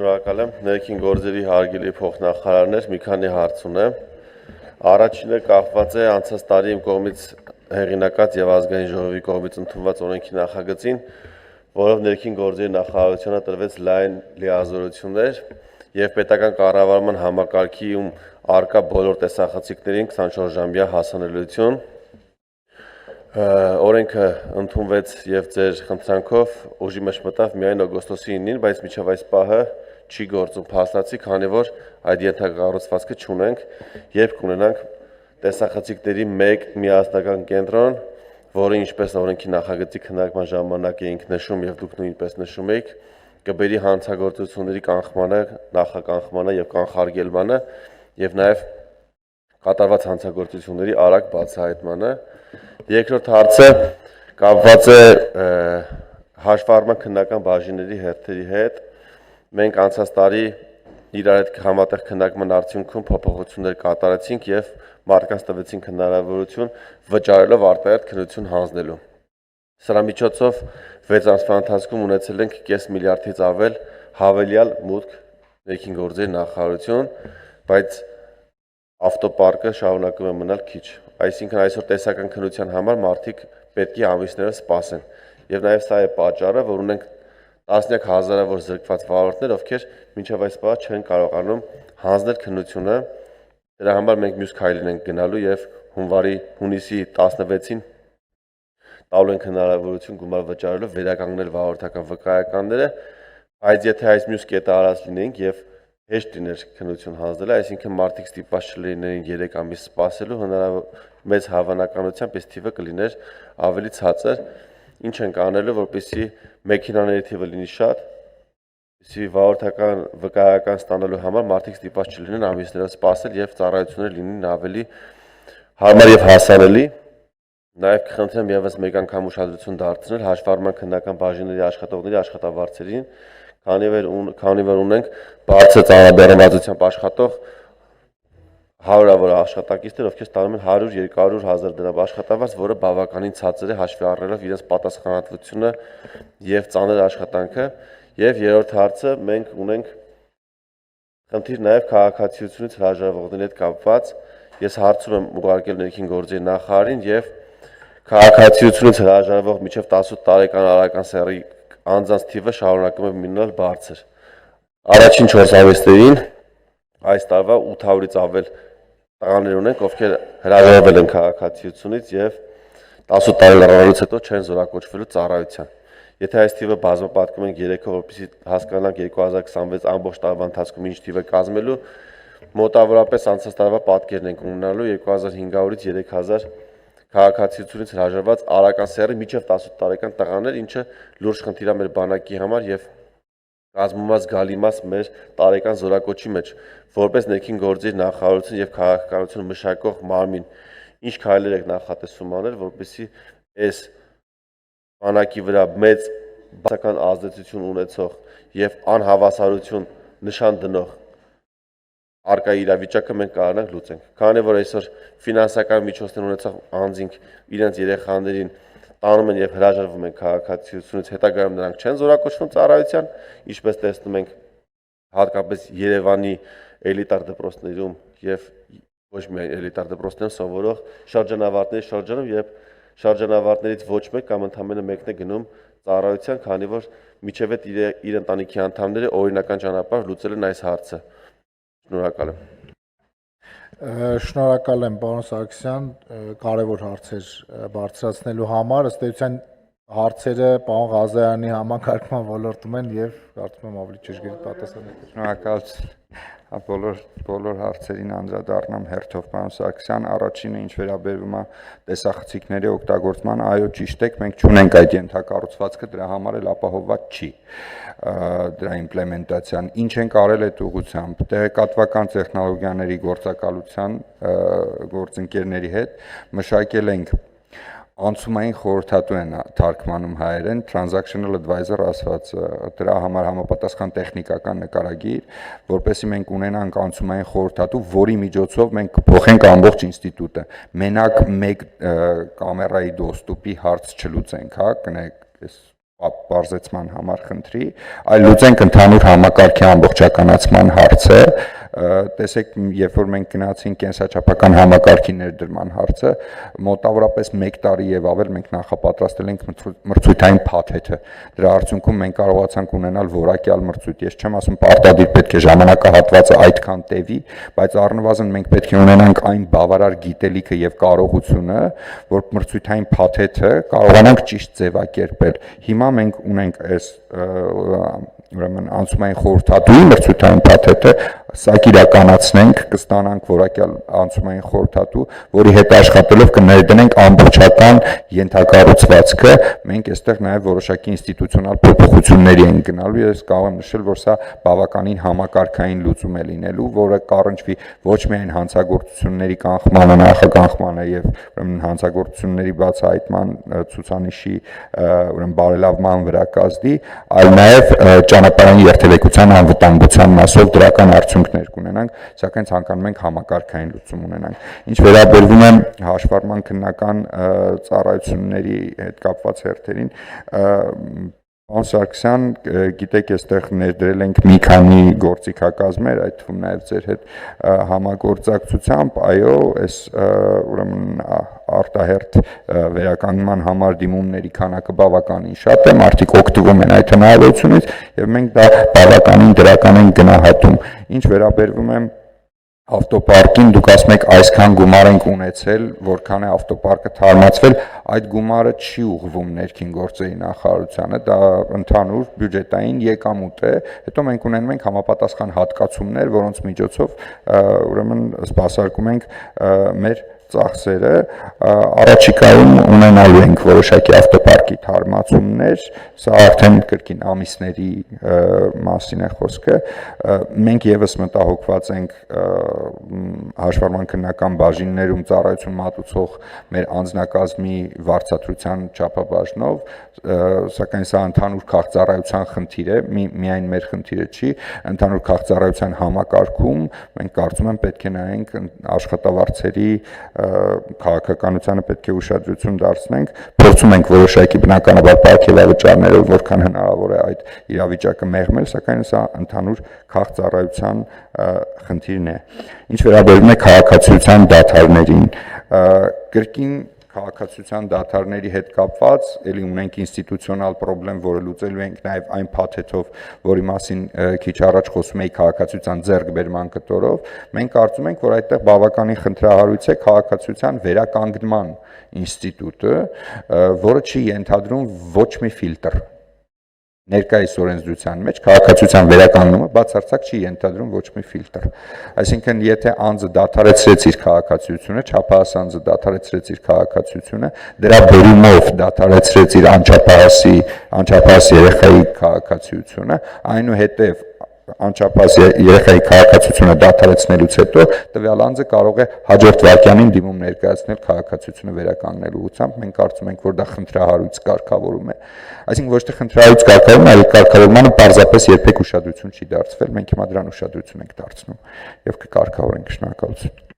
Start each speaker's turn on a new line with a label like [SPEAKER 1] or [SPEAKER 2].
[SPEAKER 1] Շնորհակալ եմ, ներքին գործերի հարգելի փոխնախարարներ, մի քանի հարց ունեմ։ Առաջինը կախված է անցած տարի իմ կողմից հեղինակած եւ ազգային ժողովի կողմից ընդունված օրենքի նախագծին, որով ներքին գործերի նախարարությանը տրվեց լայն լիազորություններ եւ պետական կառավարման համակարգի արկա բոլոր տեսախցիկներին 24-ժամյա հասանելիություն։ Օրենքը ընդունվեց եւ ձեր խնդրանքով ուժի մեջ մտավ միայն օգոստոսի 9-ին, բայց մինչեւ այս պահը չի գործում փաստացի, քանի որ այդ ենթակառուցվածքը չունենք, երբ կունենանք տեսախցիկների մեկ միասնական կենտրոն, որը ինչպես օրենքի նախագծի քննարկման ժամանակ էինք նշում եւ դուք նույնպես նշում եք, կբերի հանցագործությունների կանխմանը, նախականխմանը եւ կանխարգելմանը եւ նաեւ կատարված հանցագործությունների արագ բացահայտմանը։ Երկրորդ հարցը կապված է հաշվառման քննական բաժինների հերթերի հետ։ Մենք անցած տարի իրար հետ համատեղ քննարկման արդյունքում փոփոխություններ կատարեցինք եւ մարդկանց տվեցինք հնարավորություն վճարելով արտահերթ քննություն հանձնելու։ Սրա միջոցով 6 ամսվա ընթացքում ունեցել ենք 5 միլիարդից ավել հավելյալ մուտք ներքին գործերի նախարարություն, բայց ավտոպարկը շարունակում է մնալ քիչ։ Այսինքն այսօր տեսական քննության համար մարդիկ պետք է ամիսներով սպասեն։ Եվ նաև սա է պատճառը, որ ունենք տասնյակ հազարավոր զրկված վարորդներ, ովքեր մինչև այս պահ չեն կարողանում հանձնել քննությունը։ Դրա համար մենք մյուս քայլին ենք գնալու եւ հունիսի 16-ին տալու ենք հնարավորություն գումար վճարելով վերականգնել վարորդական վկայականները, բայց եթե այս մյուս կետը արած լինենք եւ հեշտ լիներ քննություն հանձնելը, այսինքն մարդիկ ստիպված չլինեին 3 ամիս սպասելու, մեծ հավանականությամբ այս թիվը կլիներ ավելի ցածր։ Ինչ ենք անելու, որպեսզի մեքենաների թիվը լինի շատ, որպեսզի վարորդական վկայական ստանալու համար մարդիկ ստիպված չլինեն ամիսներով սպասել եւ ծառայությունները լինեն ավելի հարմար եւ հասանելի։ Նաեւ կխնդրեմ եւս մեկ անգամ ուշադրություն դարձնել հաշվառման քննական բաժինների աշխատողների աշխատավարձերին, քանի որ ունենք բարձր ծառայաբեռնվածությամբ աշխատող հարյուրավոր աշխատակիցներ, ովքեր ստանում են 100-200 հազար դրամ աշխատավարձ, որը բավականին ցածր է հաշվի առնելով իրենց պատասխանատվությունը եւ ծանր աշխատանքը։ Եվ երրորդ հարցը մենք ունենք խնդիր նաեւ քաղաքացիությունից հրաժարվողների հետ կապված։ Ես հարցում եմ ուղարկել ներքին գործերի նախարարին եւ քաղաքացիությունից հրաժարվող մինչև 18 տարեկան արարական սեռի անձանց թիվը շարունակում է մնալ բարձր։ Առաջին 4 ամիսներին այս տարվա 800-ից ավել տղաներ ունենք, ովքեր հրաժարվել են քաղաքացիությունից եւ 18 տարի լրացումից հետո չեն զորակոչվելու ծառայության։ Եթե այս թիվը բազմապատկում ենք 3-ով, որպեսզի հասկանանք 2026 ամբողջ տարվա ընթացքում ինչ թիվ է կազմելու, մոտավորապես անցած տարվա պատկերն ենք ունենալու 2500-ից 3000 քաղաքացիությունից հրաժարված արարական սեռի միջև 18 տարեկան տղաներ, ինչը լուրջ խնդիր է մեր բանակի համար եւ կազմում է զգալի մաս մեր տարեկան զորակոչի մեջ, որպես ներքին գործերի նախարարություն եւ քաղաքականություն մշակող մարմին, ինչ քայլեր եք նախատեսում անել, որպեսզի այս բանակի վրա մեծ բացական ազդեցություն ունեցող եւ անհավասարություն նշան դնող արկա իրավիճակը մենք կարողանանք լուծենք։ Քանի որ այսօր ֆինանսական միջոցներ ունեցող անձինք իրենց երեխաներին տանում են եւ հրաժարվում են քաղաքացիությունից, հետագայում նրանք չեն զորակոչվում ծառայության, ինչպես տեսնում ենք հատկապես Երևանի էլիտար դպրոցներում եւ ոչ միայն էլիտար դպրոցներում սովորող շրջանավարտների շրջանում, երբ շրջանավարտներից ոչ մեկ կամ ընդամենը մեկն է գնում ծառայության, քանի որ միջև այդ իր ընտանիքի անդամները օրինական ճանապարհ լուծել են այս հարցը։ Շնորհակալ եմ։
[SPEAKER 2] Շնորհակալ եմ, պարոն Սարգսյան, կարևոր հարցեր բարձրացնելու համար։ Ըստ էության հարցերը պարոն Ղազարյանի համակարգման ոլորտում են եւ կարծում եմ ավելի ճշգրիտ պատասխան եք։
[SPEAKER 3] Շնորհակալություն։ Բոլոր հարցերին անդրադառնամ հերթով, պարոն Սարգսյան, առաջինը ինչ վերաբերում է տեսախցիկների օգտագործման, այո, ճիշտ եք, մենք չունենք այդ ենթակառուցվածքը, դրա համար էլ ապահովված չի դրա իմպլեմենտացիան։ Ինչ ենք արել այդ ուղղությամբ, տեղեկատվական տեխնոլոգիաների գործակալության գործընկերների հետ մշակել ենք անցումային խորհրդատու են թարգմանում հայերեն, transactional advisor ասված, դրա համար համապատասխան տեխնիկական նկարագիր, որպեսզի մենք ունենանք անցումային խորհրդատու, որի միջոցով մենք կփոխենք ամբողջ ինստիտուտը։ Մենակ մեկ կամերայի դոստուպի հարց չլուծենք, հա, կներեք, այս բարձեցման համար խնդրի, այլ լուծենք ընդհանուր համակարգի ամբողջականացման հարցը, տեսեք, երբ որ մենք գնացինք կենսաչափական համակարգի ներդրման հարցը, մոտավորապես 1 տարի եւ ավել մենք նախապատրաստել ենք մրցույթային փաթեթը։ Դրա արդյունքում մենք կարողացանք ունենալ որակյալ մրցույթ։ Ես չեմ ասում պարտադիր պետք է ժամանակահատվածը այդքան տևի, բայց առնվազն մենք պետք է ունենանք այն բավարար գիտելիքը եւ կարողությունը, որ մրցույթային փաթեթը կարողանանք ճիշտ ձևակերպել։ Հիմա մենք ունենք այս ուրեմն անցումային խորհրդատուի մրցույթային փաթեթը, սա իրականացնենք, կստանանք որակյալ անցումային խորհրդատու, որի հետ աշխատելով կներդնենք ամբողջական ենթակառուցվածքը, մենք այստեղ նաև որոշակի ինստիտուցիոնալ փոփոխությունների ենք գնալու, ես կարող եմ նշել, որ սա բավականին համակարգային լուծում է լինելու, որը կառնչվի ոչ միայն հանցագործությունների կանխմանը, նախագանխմանը եւ ուրեմն հանցագործությունների բացահայտման ցուցանիշի ուրեմն բարելավման վրա կազդի, այլ նաև ճանապարհային երթևեկության անվտանգության մասով դրական արդյունքներ կունենանք, սակայն ցանկանում ենք համակարգային լուծում ունենանք։ Ինչ վերաբերվում է հաշվառման քննական ծառայությունների հետ կապված հերթերին, Պարոն Սարգսյան, գիտեք, այստեղ ներդրել ենք մի քանի գործիքակազմեր, այդ թվում նաև ձեր հետ համագործակցությամբ, այո, այս ուրեմն արտահերթ վերականգնման համար դիմումների քանակը բավականին շատ է, մարդիկ օգտվում են այդ հնարավորությունից եւ մենք դա բավականին դրական ենք գնահատում։ Ինչ վերաբերվում է ավտոպարկին, դուք ասում եք այսքան գումար ենք ունեցել, որքան է ավտոպարկը թարմացվել, այդ գումարը չի ուղղվում ներքին գործերի նախարարությանը, դա ընդհանուր բյուջետային եկամուտ է, հետո մենք ունենում ենք համապատասխան հատկացումներ, որոնց միջոցով ուրեմն սպասարկում ենք մեր ծախսերը, առաջիկայում ունենալու ենք որոշակի ավտոպարկի թարմացումներ, սա արդեն կրկին ամիսների մասին է խոսքը, մենք եւս մտահոգված ենք հաշվառման քննական բաժիններում ծառայություն մատուցող մեր անձնակազմի վարձատրության չափաբաժնով, սակայն սա ընդհանուր քաղաքծառայության խնդիր է, միայն մեր խնդիրը չի, ընդհանուր քաղաքծառայության համակարգում մենք կարծում եմ պետք է նայենք աշխատավարձերի քաղաքականությանը պետք է ուշադրություն դարձնենք, փորձում ենք որոշակի բնականաբար պարգևավճարներով որքան հնարավոր է այդ իրավիճակը մեղմել, սակայն սա ընդհանուր քաղաքծառայության խնդիրն է։ Ինչ վերաբերում է քաղաքացիության դադարներին, կրկին քաղաքացիության դադարների հետ կապված, ելի ունենք ինստիտուցիոնալ պրոբլեմ, որը լուծելու ենք նաև այն փաթեթով, որի մասին քիչ առաջ խոսում էի քաղաքացիության ձեռքբերման կտորով, մենք կարծում ենք, որ այդտեղ բավականին խնդրահարույց է քաղաքացիության վերականգնման ինստիտուտը, որը չի ենթադրում ոչ մի ֆիլտր։ Ներկայիս օրենսդրության մեջ քաղաքացիության վերականգնումը բացարձակ չի ենթադրում ոչ մի ֆիլտր։ Այսինքն, եթե անձը դադարեցրեց իր քաղաքացիությունը, չափահաս անձը դադարեցրեց իր քաղաքացիությունը, դրա բերումով դադարեցրեց իր անչափահաս երեխայի քաղաքացիությունը, այնուհետև անչափահաս երեխայի քաղաքացիությունը դադարեցնելուց հետո տվյալ անձը կարող է հաջորդ վայրկյանին դիմում ներկայացնել քաղաքացիությունը վերականգնելու ուղղությամբ, մենք կարծում ենք, որ դա խնդրահարույց կարգավորում է, այսինքն ոչ թե խնդրահարույց կարգավորում, այլ կարգավորմանը պարզապես երբեք ուշադրություն չի դարձվել, մենք հիմա դրան ուշադրություն ենք դարձնում եւ կկարգավորենք, շնորհակալություն։